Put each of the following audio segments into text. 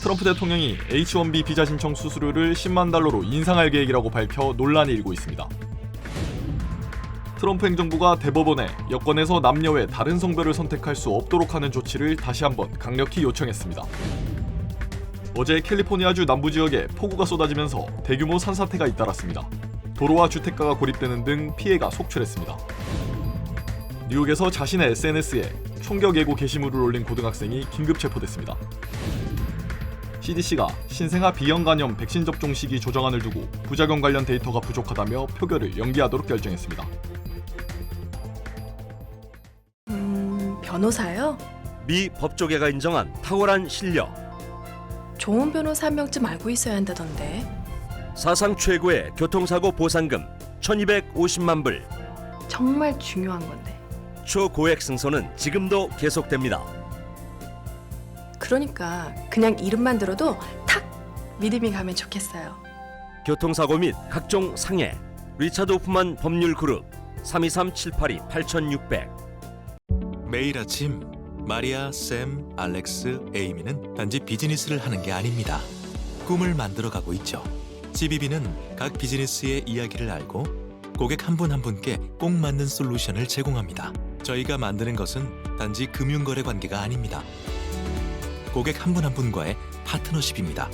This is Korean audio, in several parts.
트럼프 대통령이 H-1B 비자 신청 수수료를 10만 달러로 인상할 계획이라고 밝혀 논란이 일고 있습니다. 트럼프 행정부가 대법원에 여권에서 남녀 외 다른 성별을 선택할 수 없도록 하는 조치를 다시 한번 강력히 요청했습니다. 어제 캘리포니아주 남부 지역에 폭우가 쏟아지면서 대규모 산사태가 잇따랐습니다. 도로와 주택가가 고립되는 등 피해가 속출했습니다. 뉴욕에서 자신의 SNS에 총격 예고 게시물을 올린 고등학생이 긴급 체포됐습니다. CDC가 신생아 비형 간염 백신 접종 시기 조정안을 두고 부작용 관련 데이터가 부족하다며 표결을 연기하도록 결정했습니다. 변호사요? 미 법조계가 인정한 탁월한 실력. 좋은 변호사 한 명쯤 알고 있어야 한다던데. 사상 최고의 교통사고 보상금 1,250만 불. 정말 중요한 건데. 초고액 승소는 지금도 계속됩니다. 그러니까 그냥 이름만 들어도 탁 믿음이 가면 좋겠어요. 교통사고 및 각종 상해. 리차드 호프만 법률그룹 323-782-8600. 매일 아침 마리아, 샘, 알렉스, 에이미는 단지 비즈니스를 하는 게 아닙니다. 꿈을 만들어가고 있죠. CBB는 각 비즈니스의 이야기를 알고 고객 한 분 한 분께 꼭 맞는 솔루션을 제공합니다. 저희가 만드는 것은 단지 금융거래 관계가 아닙니다. 고객 한 분 한 분과의 파트너십입니다.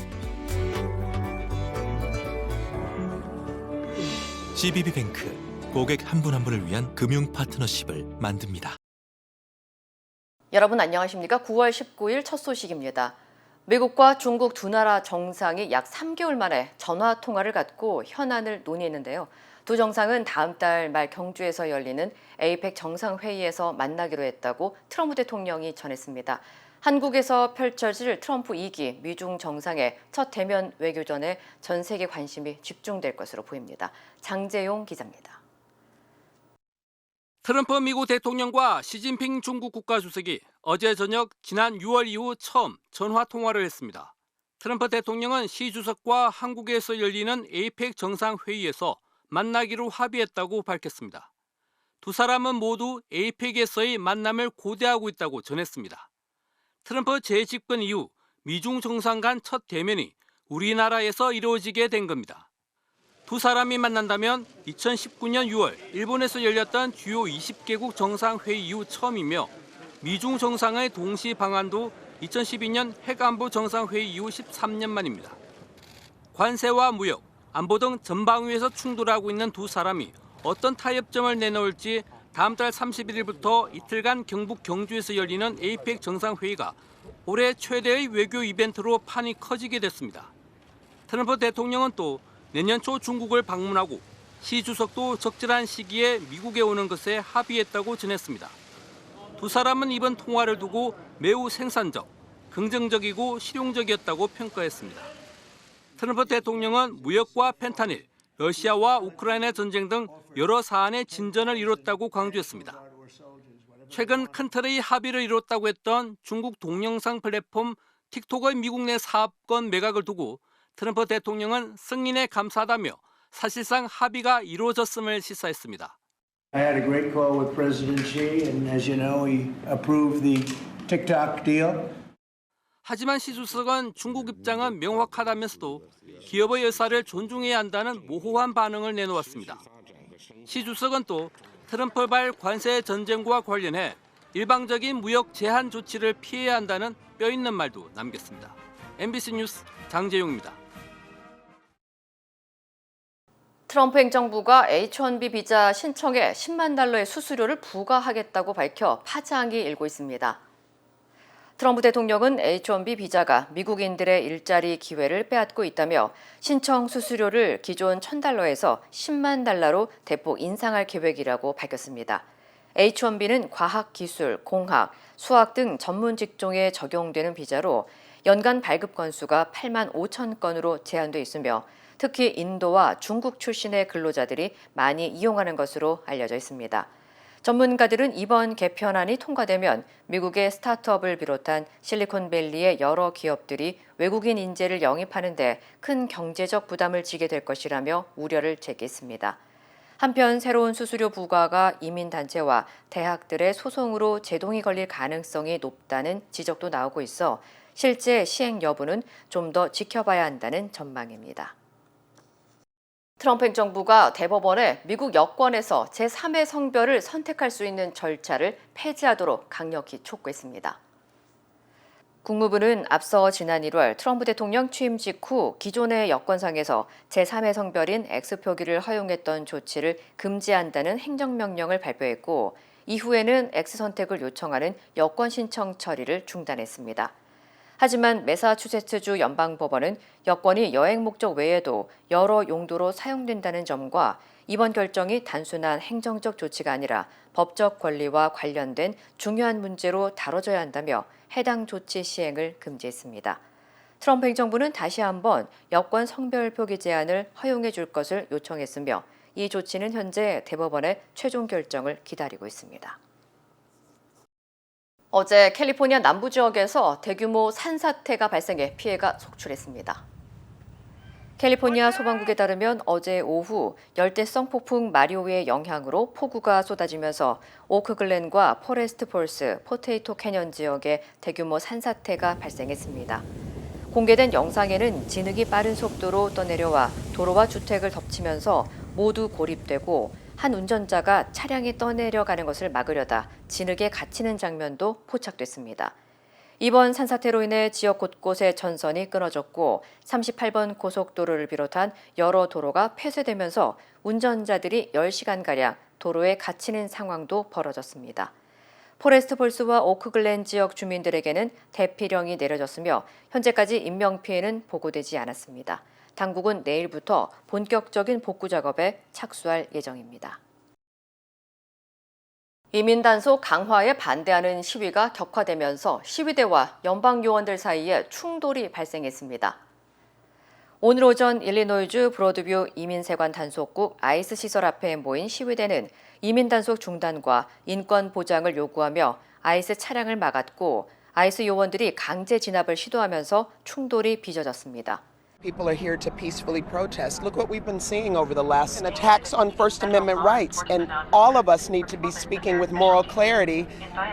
CBB뱅크, 고객 한 분 한 분을 위한 금융 파트너십을 만듭니다. 여러분 안녕하십니까? 9월 19일 첫 소식입니다. 미국과 중국 두 나라 정상이 약 3개월 만에 전화 통화를 갖고 현안을 논의했는데요. 두 정상은 다음 달 말 경주에서 열리는 에이펙 정상회의에서 만나기로 했다고 트럼프 대통령이 전했습니다. 한국에서 펼쳐질 트럼프 2기 미중 정상의 첫 대면 외교전에 전 세계 관심이 집중될 것으로 보입니다. 장재용 기자입니다. 트럼프 미국 대통령과 시진핑 중국 국가주석이 어제 저녁 지난 6월 이후 처음 전화 통화를 했습니다. 트럼프 대통령은 시 주석과 한국에서 열리는 에이펙 정상회의에서 만나기로 합의했다고 밝혔습니다. 두 사람은 모두 에이펙에서의 만남을 고대하고 있다고 전했습니다. 트럼프 재집권 이후 미중 정상 간 첫 대면이 우리나라에서 이루어지게 된 겁니다. 두 사람이 만난다면 2019년 6월 일본에서 열렸던 주요 20개국 정상회의 이후 처음이며 미중 정상의 동시 방한도 2012년 핵안보 정상회의 이후 13년 만입니다. 관세와 무역, 안보 등 전방위에서 충돌하고 있는 두 사람이 어떤 타협점을 내놓을지 다음 달 31일부터 이틀간 경북 경주에서 열리는 에이펙 정상회의가 올해 최대의 외교 이벤트로 판이 커지게 됐습니다. 트럼프 대통령은 또 내년 초 중국을 방문하고 시 주석도 적절한 시기에 미국에 오는 것에 합의했다고 전했습니다. 두 사람은 이번 통화를 두고 매우 생산적, 긍정적이고 실용적이었다고 평가했습니다. 트럼프 대통령은 무역과 펜타닐, 러시아와 우크라이나 전쟁 등 여러 사안의 진전을 이뤘다고 강조했습니다. 최근 큰 틀의 합의를 이뤘다고 했던 중국 동영상 플랫폼 틱톡의 미국 내 사업권 매각을 두고 트럼프 대통령은 승인에 감사하다며 사실상 합의가 이루어졌음을 시사했습니다. I had a great call with President Xi, and as you know, he approved the TikTok deal. 하지만 시 주석은 중국 입장은 명확하다면서도 기업의 의사를 존중해야 한다는 모호한 반응을 내놓았습니다. 시 주석은 또 트럼프발 관세 전쟁과 관련해 일방적인 무역 제한 조치를 피해야 한다는 뼈있는 말도 남겼습니다. MBC 뉴스 장재용입니다. 트럼프 행정부가 H-1B 비자 신청에 10만 달러의 수수료를 부과하겠다고 밝혀 파장이 일고 있습니다. 트럼프 대통령은 H-1B 비자가 미국인들의 일자리 기회를 빼앗고 있다며 신청 수수료를 기존 1,000달러에서 10만 달러로 대폭 인상할 계획이라고 밝혔습니다. H-1B는 과학, 기술, 공학, 수학 등 전문 직종에 적용되는 비자로 연간 발급 건수가 8만 5천 건으로 제한돼 있으며 특히 인도와 중국 출신의 근로자들이 많이 이용하는 것으로 알려져 있습니다. 전문가들은 이번 개편안이 통과되면 미국의 스타트업을 비롯한 실리콘밸리의 여러 기업들이 외국인 인재를 영입하는 데 큰 경제적 부담을 지게 될 것이라며 우려를 제기했습니다. 한편 새로운 수수료 부과가 이민단체와 대학들의 소송으로 제동이 걸릴 가능성이 높다는 지적도 나오고 있어 실제 시행 여부는 좀 더 지켜봐야 한다는 전망입니다. 트럼프 행정부가 대법원에 미국 여권에서 제3의 성별을 선택할 수 있는 절차를 폐지하도록 강력히 촉구했습니다. 국무부는 앞서 지난 1월 트럼프 대통령 취임 직후 기존의 여권상에서 제3의 성별인 X표기를 허용했던 조치를 금지한다는 행정명령을 발표했고, 이후에는 X 선택을 요청하는 여권 신청 처리를 중단했습니다. 하지만 매사추세츠주 연방법원은 여권이 여행 목적 외에도 여러 용도로 사용된다는 점과 이번 결정이 단순한 행정적 조치가 아니라 법적 권리와 관련된 중요한 문제로 다뤄져야 한다며 해당 조치 시행을 금지했습니다. 트럼프 행정부는 다시 한번 여권 성별 표기 제한을 허용해 줄 것을 요청했으며 이 조치는 현재 대법원의 최종 결정을 기다리고 있습니다. 어제 캘리포니아 남부 지역에서 대규모 산사태가 발생해 피해가 속출했습니다. 캘리포니아 소방국에 따르면 어제 오후 열대성 폭풍 마리오의 영향으로 폭우가 쏟아지면서 오크글렌과 포레스트 폴스, 포테이토 캐년 지역에 대규모 산사태가 발생했습니다. 공개된 영상에는 진흙이 빠른 속도로 떠내려와 도로와 주택을 덮치면서 모두 고립되고 한 운전자가 차량이 떠내려가는 것을 막으려다 진흙에 갇히는 장면도 포착됐습니다. 이번 산사태로 인해 지역 곳곳의 전선이 끊어졌고 38번 고속도로를 비롯한 여러 도로가 폐쇄되면서 운전자들이 10시간가량 도로에 갇히는 상황도 벌어졌습니다. 포레스트 폴스와 오크글렌 지역 주민들에게는 대피령이 내려졌으며 현재까지 인명피해는 보고되지 않았습니다. 당국은 내일부터 본격적인 복구 작업에 착수할 예정입니다. 이민 단속 강화에 반대하는 시위가 격화되면서 시위대와 연방 요원들 사이에 충돌이 발생했습니다. 오늘 오전 일리노이주 브로드뷰 이민세관 단속국 아이스 시설 앞에 모인 시위대는 이민 단속 중단과 인권 보장을 요구하며 아이스 차량을 막았고 아이스 요원들이 강제 진압을 시도하면서 충돌이 빚어졌습니다. People are here to peacefully protest. Look what we've been seeing over the last attacks on First Amendment rights. And all of us need to be speaking with moral clarity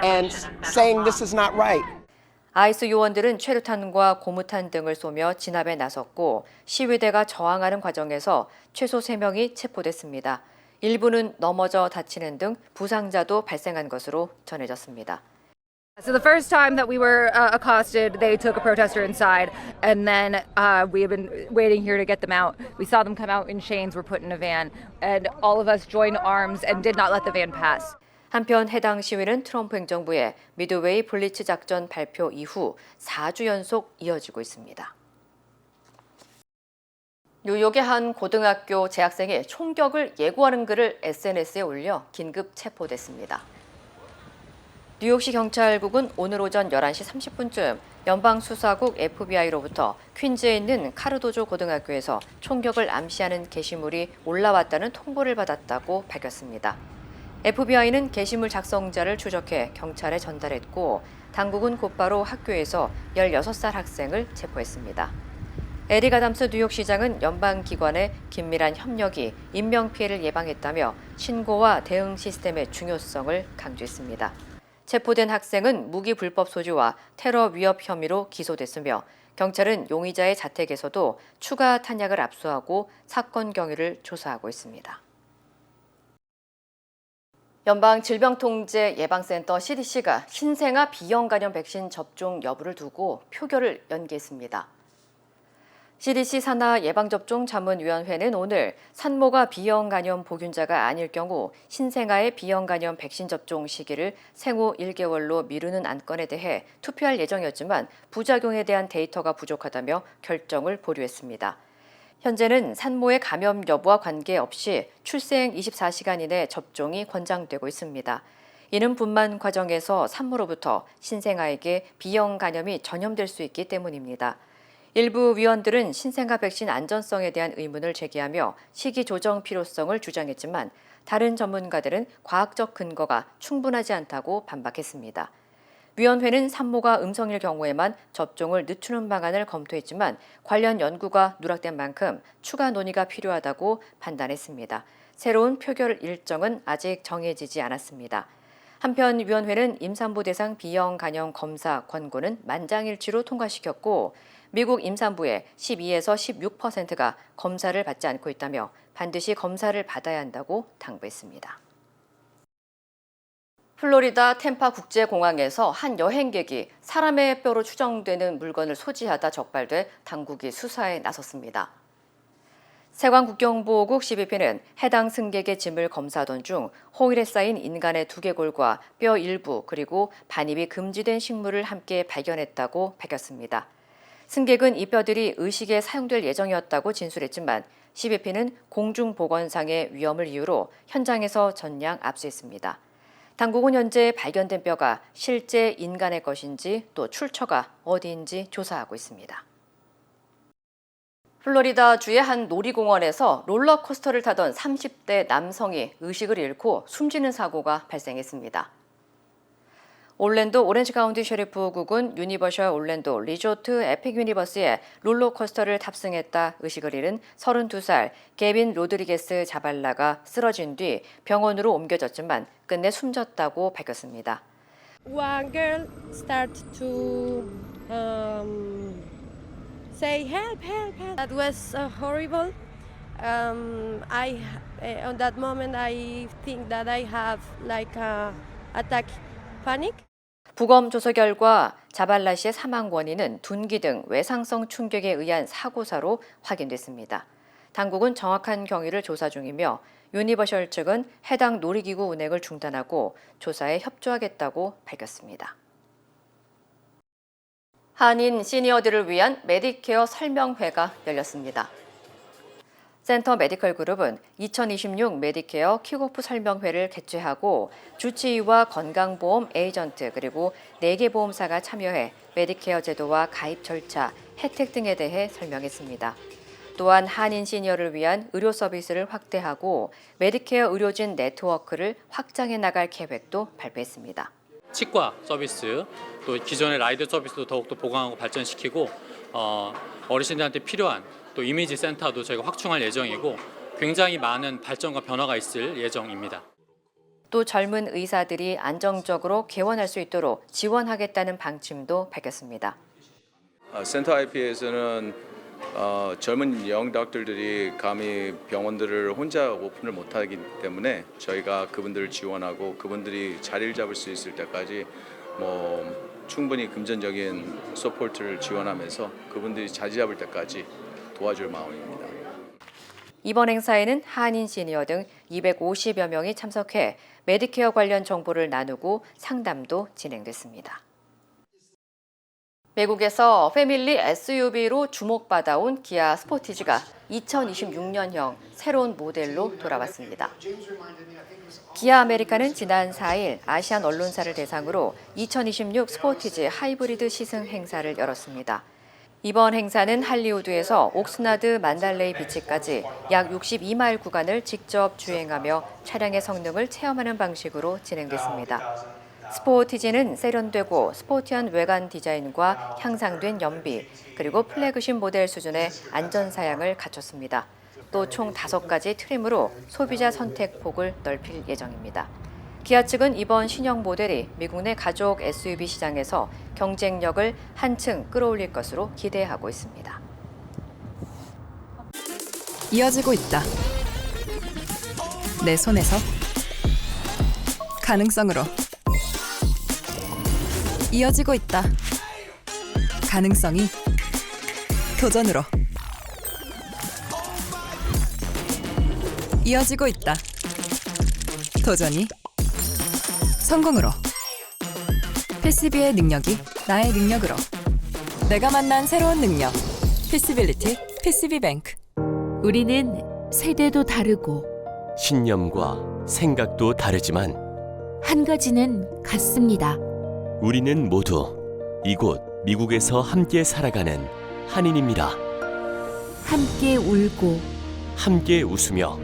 and saying this is not right. 아이스 요원들은 최루탄과 고무탄 등을 쏘며 진압에 나섰고 시위대가 저항하는 과정에서 최소 3명이 체포됐습니다. 일부는 넘어져 다치는 등 부상자도 발생한 것으로 전해졌습니다. So the first time that we were accosted, they took a protester inside, and then we have been waiting here to get them out. We saw them come out in chains, were put in a van, and all of us joined arms and did not let the van pass. 한편 해당 시위는 트럼프 행정부의 미드웨이 블리츠 작전 발표 이후 4주 연속 이어지고 있습니다. 뉴욕의 한 고등학교 재학생이 총격을 예고하는 글을 SNS에 올려 긴급 체포됐습니다. 뉴욕시 경찰국은 오늘 오전 11시 30분쯤 연방수사국 FBI로부터 퀸즈에 있는 카르도조 고등학교에서 총격을 암시하는 게시물이 올라왔다는 통보를 받았다고 밝혔습니다. FBI는 게시물 작성자를 추적해 경찰에 전달했고 당국은 곧바로 학교에서 16살 학생을 체포했습니다. 에릭 아담스 뉴욕시장은 연방기관의 긴밀한 협력이 인명피해를 예방했다며 신고와 대응 시스템의 중요성을 강조했습니다. 체포된 학생은 무기 불법 소지와 테러 위협 혐의로 기소됐으며 경찰은 용의자의 자택에서도 추가 탄약을 압수하고 사건 경위를 조사하고 있습니다. 연방질병통제예방센터 CDC가 신생아 B형 간염 백신 접종 여부를 두고 표결을 연기했습니다. CDC 산하 예방접종 자문위원회는 오늘 산모가 B형 간염 보균자가 아닐 경우 신생아의 B형 간염 백신 접종 시기를 생후 1개월로 미루는 안건에 대해 투표할 예정이었지만 부작용에 대한 데이터가 부족하다며 결정을 보류했습니다. 현재는 산모의 감염 여부와 관계없이 출생 24시간 이내 접종이 권장되고 있습니다. 이는 분만 과정에서 산모로부터 신생아에게 B형 간염이 전염될 수 있기 때문입니다. 일부 위원들은 신생아 백신 안전성에 대한 의문을 제기하며 시기 조정 필요성을 주장했지만 다른 전문가들은 과학적 근거가 충분하지 않다고 반박했습니다. 위원회는 산모가 음성일 경우에만 접종을 늦추는 방안을 검토했지만 관련 연구가 누락된 만큼 추가 논의가 필요하다고 판단했습니다. 새로운 표결 일정은 아직 정해지지 않았습니다. 한편 위원회는 임산부 대상 B형 간염 검사 권고는 만장일치로 통과시켰고 미국 임산부의 12에서 16%가 검사를 받지 않고 있다며 반드시 검사를 받아야 한다고 당부했습니다. 플로리다 템파 국제공항에서 한 여행객이 사람의 뼈로 추정되는 물건을 소지하다 적발돼 당국이 수사에 나섰습니다. 세관국경보호국 CBP는 해당 승객의 짐을 검사하던 중 호일에 쌓인 인간의 두개골과 뼈 일부 그리고 반입이 금지된 식물을 함께 발견했다고 밝혔습니다. 승객은 이 뼈들이 의식에 사용될 예정이었다고 진술했지만 CBP는 공중보건상의 위험을 이유로 현장에서 전량 압수했습니다. 당국은 현재 발견된 뼈가 실제 인간의 것인지 또 출처가 어디인지 조사하고 있습니다. 플로리다주의 한 놀이공원에서 롤러코스터를 타던 30대 남성이 의식을 잃고 숨지는 사고가 발생했습니다. 올랜도 오렌지 카운티 셰리프국은 유니버셜 올랜도 리조트 에픽 유니버스에 롤러코스터를 탑승했다 의식을 잃은 32살 게빈 로드리게스 자발라가 쓰러진 뒤 병원으로 옮겨졌지만 끝내 숨졌다고 밝혔습니다. One girl started to say help, help, help. That was horrible. On that moment I think that I have like a attack panic. 부검 조사 결과 자발라 씨의 사망 원인은 둔기 등 외상성 충격에 의한 사고사로 확인됐습니다. 당국은 정확한 경위를 조사 중이며 유니버셜 측은 해당 놀이기구 운행을 중단하고 조사에 협조하겠다고 밝혔습니다. 한인 시니어들을 위한 메디케어 설명회가 열렸습니다. 센터 메디컬 그룹은 2026 메디케어 킥오프 설명회를 개최하고 주치의와 건강보험 에이전트 그리고 4개 보험사가 참여해 메디케어 제도와 가입 절차, 혜택 등에 대해 설명했습니다. 또한 한인 시니어를 위한 의료 서비스를 확대하고 메디케어 의료진 네트워크를 확장해 나갈 계획도 발표했습니다. 치과 서비스, 또 기존의 라이드 서비스도 더욱더 보강하고 발전시키고 어르신들한테 필요한 또 이미지 센터도 저희가 확충할 예정이고 굉장히 많은 발전과 변화가 있을 예정입니다. 또 젊은 의사들이 안정적으로 개원할 수 있도록 지원하겠다는 방침도 밝혔습니다. 센터 IP에서는 젊은 영 닥터들이 감히 병원들을 혼자 오픈을 못하기 때문에 저희가 그분들을 지원하고 그분들이 자리를 잡을 수 있을 때까지 충분히 금전적인 서포트를 지원하면서 그분들이 자리 잡을 때까지 도와줄 마음입니다. 이번 행사에는 한인 시니어 등 250여 명이 참석해 메디케어 관련 정보를 나누고 상담도 진행됐습니다. 미국에서 패밀리 SUV로 주목받아온 기아 스포티지가 2026년형 새로운 모델로 돌아왔습니다. 기아 아메리카는 지난 4일 아시안 언론사를 대상으로 2026 스포티지 하이브리드 시승 행사를 열었습니다. 이번 행사는 할리우드에서 옥스나드 만달레이 비치까지 약 62마일 구간을 직접 주행하며 차량의 성능을 체험하는 방식으로 진행됐습니다. 스포티지는 세련되고 스포티한 외관 디자인과 향상된 연비, 그리고 플래그십 모델 수준의 안전사양을 갖췄습니다. 또 총 5가지 트림으로 소비자 선택폭을 넓힐 예정입니다. 기아 측은 이번 신형 모델이 미국 내 가족 SUV 시장에서 경쟁력을 한층 끌어올릴 것으로 기대하고 있습니다. 이어지고 있다. 내 손에서 가능성으로 이어지고 있다. 가능성이 도전으로 이어지고 있다. 도전이 성공으로. 패시비의 능력이 나의 능력으로. 내가 만난 새로운 능력. 패시빌리티 패시비뱅크. 우리는 세대도 다르고 신념과 생각도 다르지만 한 가지는 같습니다. 우리는 모두 이곳 미국에서 함께 살아가는 한인입니다. 함께 울고 함께 웃으며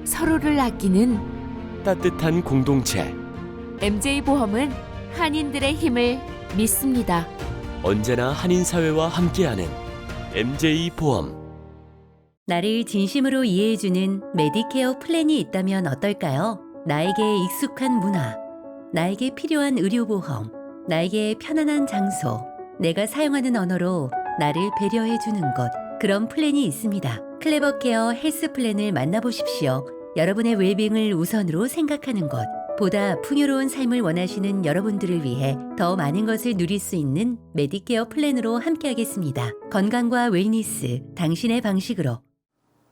서로를 아끼는 따뜻한 공동체. MJ보험은 한인들의 힘을 믿습니다. 언제나 한인 사회와 함께하는 MJ보험. 나를 진심으로 이해해주는 메디케어 플랜이 있다면 어떨까요? 나에게 익숙한 문화, 나에게 필요한 의료보험, 나에게 편안한 장소, 내가 사용하는 언어로 나를 배려해 주는 것, 그런 플랜이 있습니다. 클레버케어 헬스 플랜을 만나보십시오. 여러분의 웰빙을 우선으로 생각하는 것, 보다 풍요로운 삶을 원하시는 여러분들을 위해 더 많은 것을 누릴 수 있는 메디케어 플랜으로 함께하겠습니다. 건강과 웰니스, 당신의 방식으로.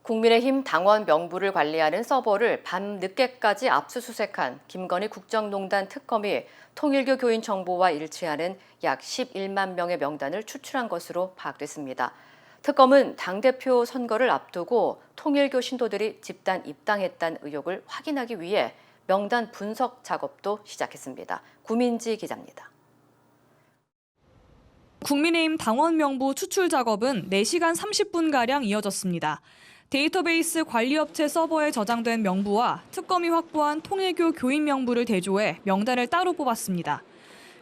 국민의힘 당원 명부를 관리하는 서버를 밤 늦게까지 압수수색한 김건희 국정농단 특검이 통일교 교인 정보와 일치하는 약 11만 명의 명단을 추출한 것으로 파악됐습니다. 특검은 당대표 선거를 앞두고 통일교 신도들이 집단 입당했다는 의혹을 확인하기 위해 명단 분석 작업도 시작했습니다. 구민지 기자입니다. 국민의힘 당원 명부 추출 작업은 4시간 30분가량 이어졌습니다. 데이터베이스 관리업체 서버에 저장된 명부와 특검이 확보한 통일교 교인 명부를 대조해 명단을 따로 뽑았습니다.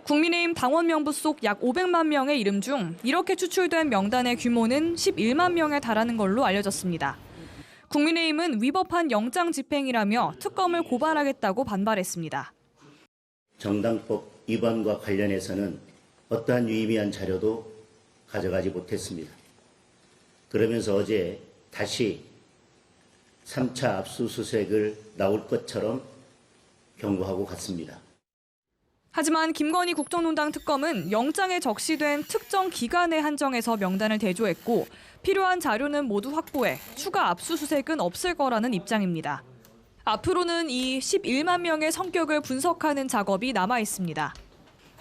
국민의힘 당원 명부 속 약 500만 명의 이름 중 이렇게 추출된 명단의 규모는 11만 명에 달하는 걸로 알려졌습니다. 국민의힘은 위법한 영장 집행이라며 특검을 고발하겠다고 반발했습니다. 정당법 위반과 관련해서는 어떠한 유의미한 자료도 가져가지 못했습니다. 그러면서 어제 다시 3차 압수수색을 나올 것처럼 경고하고 갔습니다. 하지만 김건희 국정농단 특검은 영장에 적시된 특정 기간에 한정해서 명단을 대조했고 필요한 자료는 모두 확보해 추가 압수수색은 없을 거라는 입장입니다. 앞으로는 이 11만 명의 성격을 분석하는 작업이 남아 있습니다.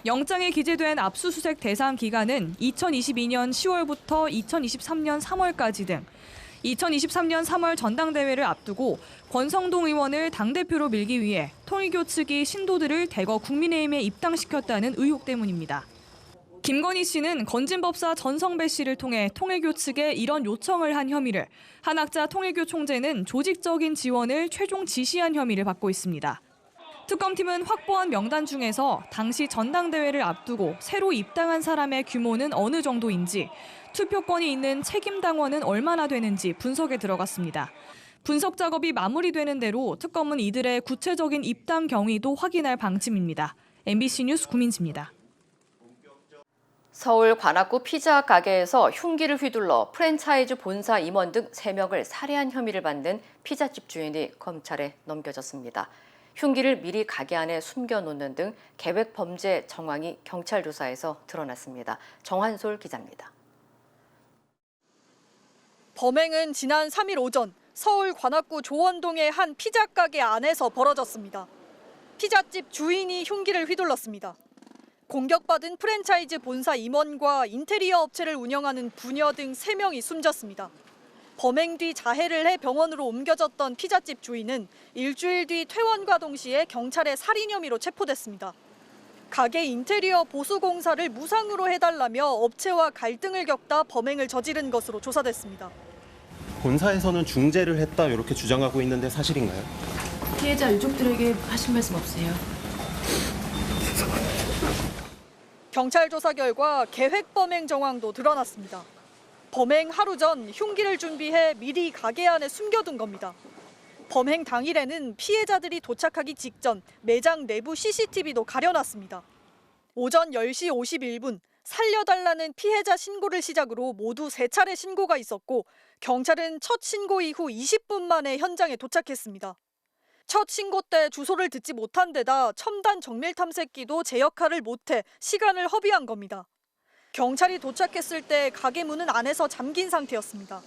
영장에 기재된 압수수색 대상 기간은 2022년 10월부터 2023년 3월까지 등 2023년 3월 전당대회를 앞두고 권성동 의원을 당대표로 밀기 위해 통일교 측이 신도들을 대거 국민의힘에 입당시켰다는 의혹 때문입니다. 김건희 씨는 건진법사 전성배 씨를 통해 통일교 측에 이런 요청을 한 혐의를, 한학자 통일교 총재는 조직적인 지원을 최종 지시한 혐의를 받고 있습니다. 특검팀은 확보한 명단 중에서 당시 전당대회를 앞두고 새로 입당한 사람의 규모는 어느 정도인지, 투표권이 있는 책임당원은 얼마나 되는지 분석에 들어갔습니다. 분석 작업이 마무리되는 대로 특검은 이들의 구체적인 입당 경위도 확인할 방침입니다. MBC 뉴스 구민지입니다. 서울 관악구 피자 가게에서 흉기를 휘둘러 프랜차이즈 본사 임원 등 3명을 살해한 혐의를 받는 피자집 주인이 검찰에 넘겨졌습니다. 흉기를 미리 가게 안에 숨겨놓는 등 계획 범죄 정황이 경찰 조사에서 드러났습니다. 정한솔 기자입니다. 범행은 지난 3일 오전 서울 관악구 조원동의 한 피자 가게 안에서 벌어졌습니다. 피자집 주인이 흉기를 휘둘렀습니다. 공격받은 프랜차이즈 본사 임원과 인테리어 업체를 운영하는 부녀 등 3명이 숨졌습니다. 범행 뒤 자해를 해 병원으로 옮겨졌던 피자집 주인은 일주일 뒤 퇴원과 동시에 경찰의 살인 혐의로 체포됐습니다. 가게 인테리어 보수 공사를 무상으로 해달라며 업체와 갈등을 겪다 범행을 저지른 것으로 조사됐습니다. 본사에서는 중재를 했다 이렇게 주장하고 있는데 사실인가요? 피해자 유족들에게 하신 말씀 없으세요? 경찰 조사 결과 계획 범행 정황도 드러났습니다. 범행 하루 전 흉기를 준비해 미리 가게 안에 숨겨둔 겁니다. 범행 당일에는 피해자들이 도착하기 직전 매장 내부 CCTV도 가려놨습니다. 오전 10시 51분 살려달라는 피해자 신고를 시작으로 모두 3차례 신고가 있었고 경찰은 첫 신고 이후 20분 만에 현장에 도착했습니다. 첫 신고 때 주소를 듣지 못한 데다 첨단 정밀 탐색기도 제 역할을 못해 시간을 허비한 겁니다. 경찰이 도착했을 때 가게 문은 안에서 잠긴 상태였습니다.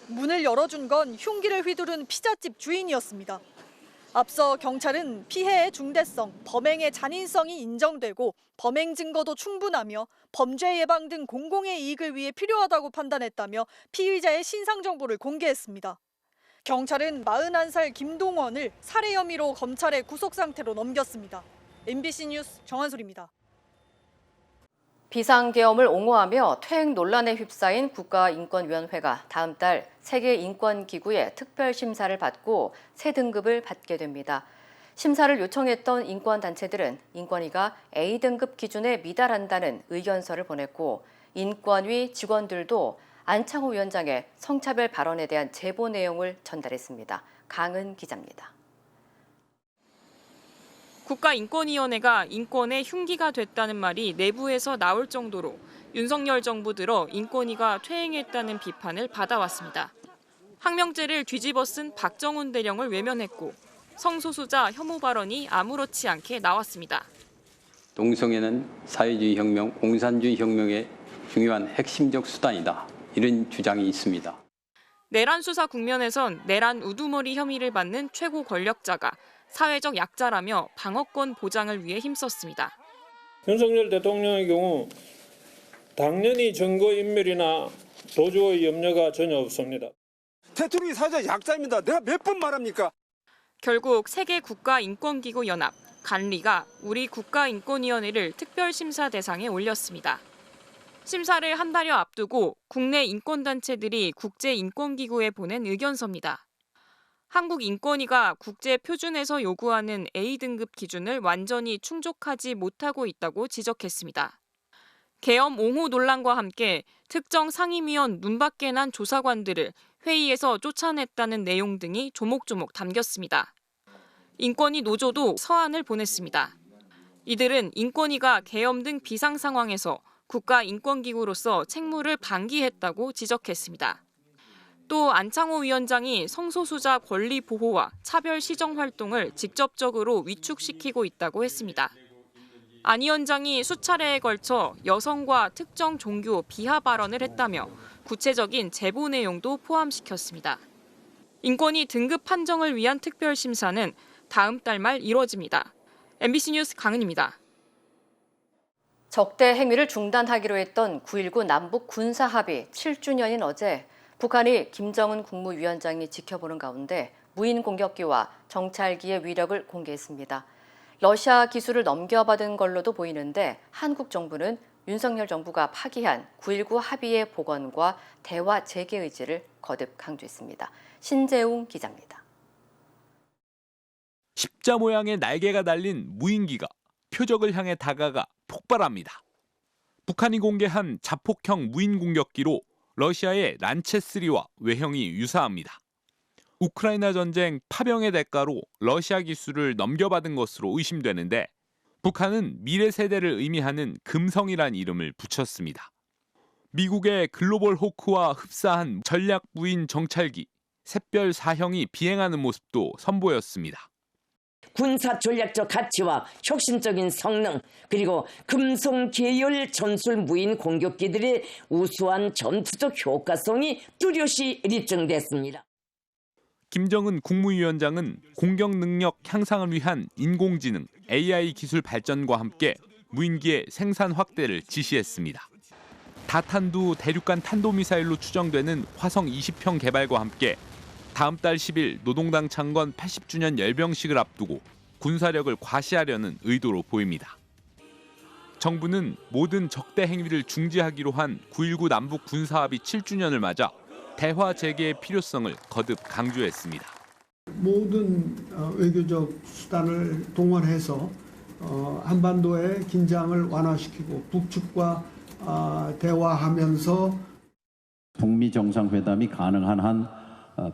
문을 열어준 건 흉기를 휘두른 피자집 주인이었습니다. 앞서 경찰은 피해의 중대성, 범행의 잔인성이 인정되고 범행 증거도 충분하며 범죄 예방 등 공공의 이익을 위해 필요하다고 판단했다며 피의자의 신상 정보를 공개했습니다. 경찰은 41살 김동원을 살해 혐의로 검찰에 구속 상태로 넘겼습니다. MBC 뉴스 정한솔입니다. 비상계엄을 옹호하며 퇴행 논란에 휩싸인 국가인권위원회가 다음 달 세계인권기구의 특별심사를 받고 새 등급을 받게 됩니다. 심사를 요청했던 인권단체들은 인권위가 A등급 기준에 미달한다는 의견서를 보냈고 인권위 직원들도 안창호 위원장의 성차별 발언에 대한 제보 내용을 전달했습니다. 강은 기자입니다. 국가인권위원회가 인권의 흉기가 됐다는 말이 내부에서 나올 정도로 윤석열 정부 들어 인권위가 퇴행했다는 비판을 받아왔습니다. 항명죄를 뒤집어 쓴 박정훈 대령을 외면했고 성소수자 혐오 발언이 아무렇지 않게 나왔습니다. 동성애는 사회주의 혁명, 공산주의 혁명의 중요한 핵심적 수단이다. 이런 주장이 있습니다. 내란 수사 국면에선 내란 우두머리 혐의를 받는 최고 권력자가 사회적 약자라며 방어권 보장을 위해 힘썼습니다. 윤석열 대통령의 경우 당연히 증거인멸이나 도주의 염려가 전혀 없습니다. 대통령이 사회적 약자입니다. 내가 몇 번 말합니까? 결국 세계 국가인권기구 연합, 간리가 우리 국가인권위원회를 특별심사 대상에 올렸습니다. 심사를 한 달여 앞두고 국내 인권단체들이 국제인권기구에 보낸 의견서입니다. 한국인권위가 국제표준에서 요구하는 A등급 기준을 완전히 충족하지 못하고 있다고 지적했습니다. 계엄 옹호 논란과 함께 특정 상임위원 눈밖에 난 조사관들을 회의에서 쫓아냈다는 내용 등이 조목조목 담겼습니다. 인권위 노조도 서한을 보냈습니다. 이들은 인권위가 계엄 등 비상 상황에서 국가인권기구로서 책무를 방기했다고 지적했습니다. 또 안창호 위원장이 성소수자 권리 보호와 차별 시정 활동을 직접적으로 위축시키고 있다고 했습니다. 안 위원장이 수차례에 걸쳐 여성과 특정 종교 비하 발언을 했다며 구체적인 제보 내용도 포함시켰습니다. 인권위 등급 판정을 위한 특별심사는 다음 달 말 이뤄집니다. MBC 뉴스 강은입니다. 적대 행위를 중단하기로 했던 9.19 남북 군사합의 7주년인 어제 북한이 김정은 국무위원장이 지켜보는 가운데 무인 공격기와 정찰기의 위력을 공개했습니다. 러시아 기술을 넘겨받은 걸로도 보이는데 한국 정부는 윤석열 정부가 파기한 9.19 합의의 복원과 대화 재개 의지를 거듭 강조했습니다. 신재웅 기자입니다. 십자 모양의 날개가 달린 무인기가 표적을 향해 다가가 폭발합니다. 북한이 공개한 자폭형 무인 공격기로 러시아의 란체3와 외형이 유사합니다. 우크라이나 전쟁 파병의 대가로 러시아 기술을 넘겨받은 것으로 의심되는데 북한은 미래 세대를 의미하는 금성이란 이름을 붙였습니다. 미국의 글로벌 호크와 흡사한 전략 무인 정찰기 샛별 4형이 비행하는 모습도 선보였습니다. 군사 전략적 가치와 혁신적인 성능 그리고 금성 계열 전술 무인 공격기들의 우수한 전투적 효과성이 뚜렷이 입증됐습니다. 김정은 국무위원장은 공격 능력 향상을 위한 인공지능 AI 기술 발전과 함께 무인기의 생산 확대를 지시했습니다. 다탄두 대륙간 탄도미사일로 추정되는 화성 20형 개발과 함께 다음 달 10일 노동당 창건 80주년 열병식을 앞두고 군사력을 과시하려는 의도로 보입니다. 정부는 모든 적대 행위를 중지하기로 한 9.19 남북 군사합의 7주년을 맞아 대화 재개의 필요성을 거듭 강조했습니다. 모든 외교적 수단을 동원해서 한반도의 긴장을 완화시키고 북측과 대화하면서 북미 정상회담이 가능한 한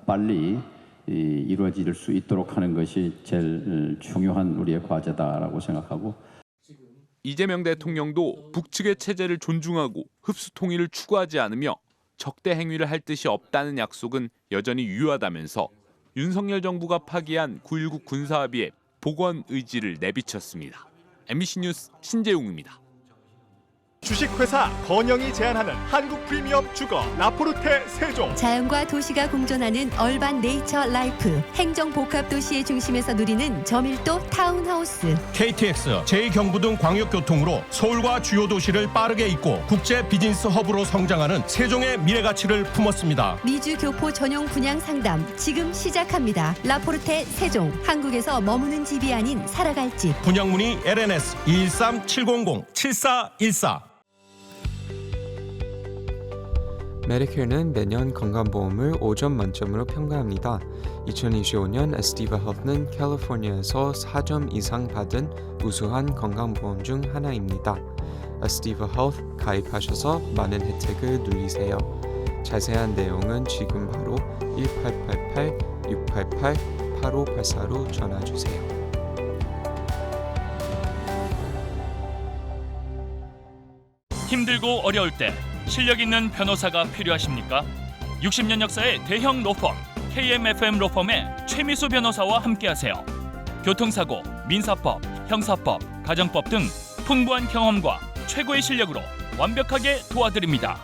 빨리 이루어질 수 있도록 하는 것이 제일 중요한 우리의 과제다라고 생각하고 이재명 대통령도 북측의 체제를 존중하고 흡수 통일을 추구하지 않으며 적대 행위를 할 뜻이 없다는 약속은 여전히 유효하다면서 윤석열 정부가 파기한 9.19 군사합의에 복원 의지를 내비쳤습니다. MBC 뉴스 신재웅입니다. 주식회사 건영이 제안하는 한국 프리미엄 주거 라포르테 세종. 자연과 도시가 공존하는 얼반 네이처 라이프. 행정 복합 도시의 중심에서 누리는 저밀도 타운하우스. KTX, 제2경부등 광역교통으로 서울과 주요 도시를 빠르게 잇고 국제 비즈니스 허브로 성장하는 세종의 미래가치를 품었습니다. 미주 교포 전용 분양 상담 지금 시작합니다. 라포르테 세종. 한국에서 머무는 집이 아닌 살아갈 집. 분양문의 LNS 213-700-7414. 메디케어는 매년 건강보험을 5점 만점으로 평가합니다. 2025년 에스티바 헬스는 캘리포니아에서 4점 이상 받은 우수한 건강보험 중 하나입니다. 에스티바 헬스 가입하셔서 많은 혜택을 누리세요. 자세한 내용은 지금 바로 1888-688-8584로 전화주세요. 힘들고 어려울 때 실력 있는 변호사가 필요하십니까? 60년 역사의 대형 로펌 KMFM 로펌의 최미수 변호사와 함께하세요. 교통사고, 민사법, 형사법, 가정법 등 풍부한 경험과 최고의 실력으로 완벽하게 도와드립니다.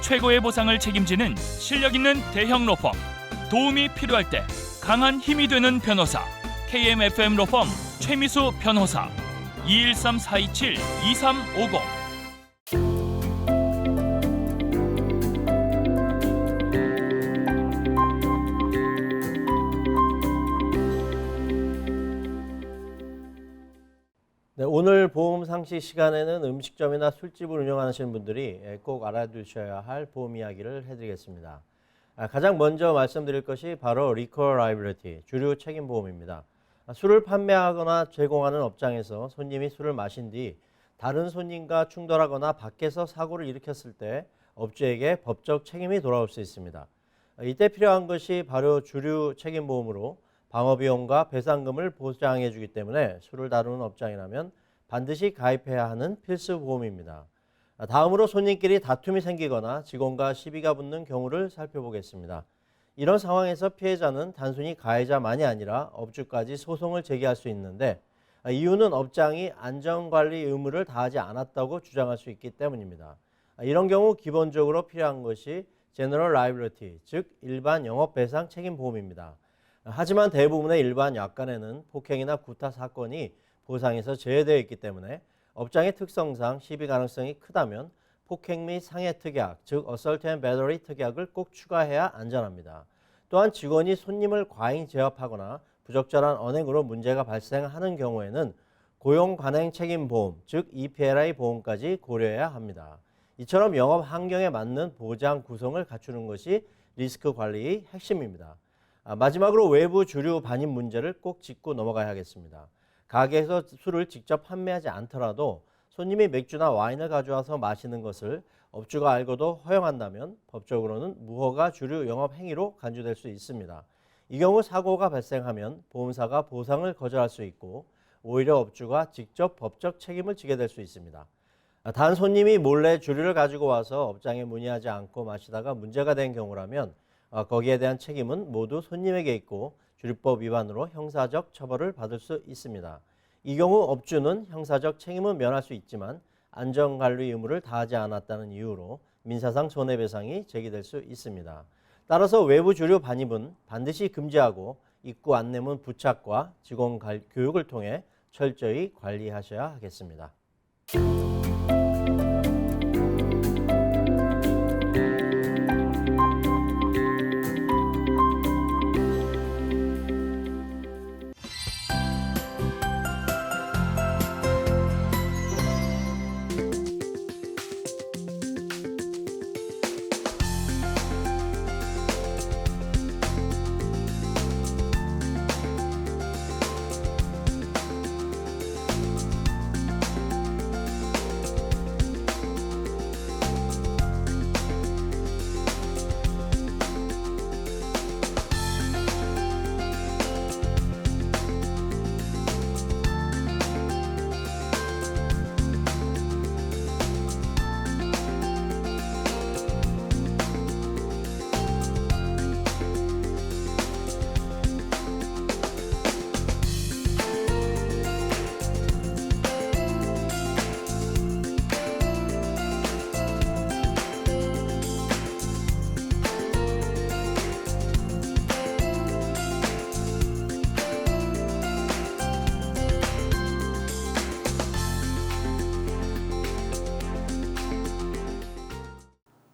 최고의 보상을 책임지는 실력 있는 대형 로펌, 도움이 필요할 때 강한 힘이 되는 변호사 KMFM 로펌 최미수 변호사 213-427-2350. 네, 오늘 보험 상시 시간에는 음식점이나 술집을 운영하시는 분들이 꼭 알아두셔야 할 보험 이야기를 해드리겠습니다. 가장 먼저 말씀드릴 것이 바로 Liquor Liability, 주류 책임 보험입니다. 술을 판매하거나 제공하는 업장에서 손님이 술을 마신 뒤 다른 손님과 충돌하거나 밖에서 사고를 일으켰을 때 업주에게 법적 책임이 돌아올 수 있습니다. 이때 필요한 것이 바로 주류 책임 보험으로 방어비용과 배상금을 보장해 주기 때문에 술을 다루는 업장이라면 반드시 가입해야 하는 필수 보험입니다. 다음으로 손님끼리 다툼이 생기거나 직원과 시비가 붙는 경우를 살펴보겠습니다. 이런 상황에서 피해자는 단순히 가해자만이 아니라 업주까지 소송을 제기할 수 있는데 이유는 업장이 안전관리 의무를 다하지 않았다고 주장할 수 있기 때문입니다. 이런 경우 기본적으로 필요한 것이 General Liability, 즉 일반 영업배상 책임 보험입니다. 하지만 대부분의 일반 약관에는 폭행이나 구타 사건이 보상에서 제외되어 있기 때문에 업장의 특성상 시비 가능성이 크다면 폭행 및 상해 특약, 즉 Assault and Battery 특약을 꼭 추가해야 안전합니다. 또한 직원이 손님을 과잉 제압하거나 부적절한 언행으로 문제가 발생하는 경우에는 고용관행 책임보험, 즉 EPLI 보험까지 고려해야 합니다. 이처럼 영업 환경에 맞는 보장 구성을 갖추는 것이 리스크 관리의 핵심입니다. 마지막으로 외부 주류 반입 문제를 꼭 짚고 넘어가야 하겠습니다. 가게에서 술을 직접 판매하지 않더라도 손님이 맥주나 와인을 가져와서 마시는 것을 업주가 알고도 허용한다면 법적으로는 무허가 주류 영업 행위로 간주될 수 있습니다. 이 경우 사고가 발생하면 보험사가 보상을 거절할 수 있고 오히려 업주가 직접 법적 책임을 지게 될 수 있습니다. 단 손님이 몰래 주류를 가지고 와서 업장에 문의하지 않고 마시다가 문제가 된 경우라면 거기에 대한 책임은 모두 손님에게 있고 주류법 위반으로 형사적 처벌을 받을 수 있습니다. 이 경우 업주는 형사적 책임은 면할 수 있지만 안전관리 의무를 다하지 않았다는 이유로 민사상 손해배상이 제기될 수 있습니다. 따라서 외부 주류 반입은 반드시 금지하고 입구 안내문 부착과 직원 교육을 통해 철저히 관리하셔야 하겠습니다.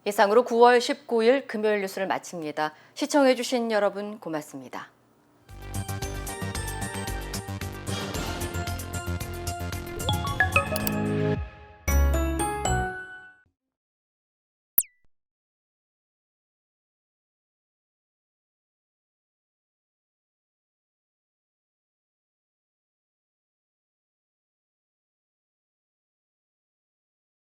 이상으로 9월 19일 금요일 뉴스를 마칩니다. 시청해주신 여러분 고맙습니다.